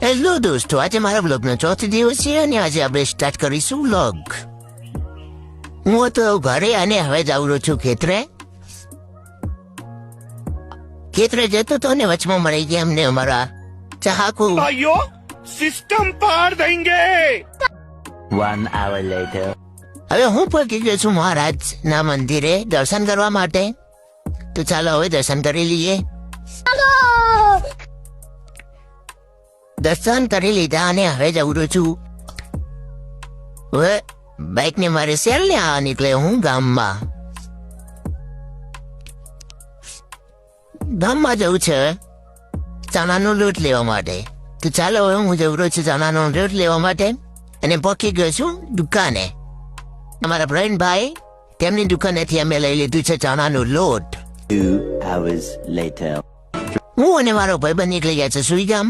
Hello દોસ્તો, આજે મારા બ્લોગનો ચોથો દિવસ છે અને આજે આપણે સ્ટાર્ટ કરીશું વ્લોગ. હું હતો ઘરે અને હવે જાઉં રહ્યો છું ખેતરે જતો તો ને વચમાં મળી ગયા અમને અમારા ચાહકો. भाइयों सिस्टम पार देंगे. 1 hour later. હવે હું પહોંચી ગયો છું મહારાજના મંદિરે દર્શન કરવા માટે. તો ચાલો હવે દર્શન કરી લઈએ. દર્શન કરી લીધા અને હવે જઉં રહ્યો છું. હવે બાઇકને મારે સેલ ને આ નીકળે હું ગામમાં જવું છે ચણાનો લોટ લેવા માટે. તો ચાલો હવે હું જઉં રહ્યો છું ચણાનો લોટ લેવા માટે અને પહોંચી ગયો છું દુકાને. અમારા પ્રવીણભાઈ તેમની દુકાનેથી અમે લઈ લીધું છે ચણાનો લોટ. 2 hours later. હું અને મારો ભાઈબંધ નીકળી ગયા છે સુઈગામ.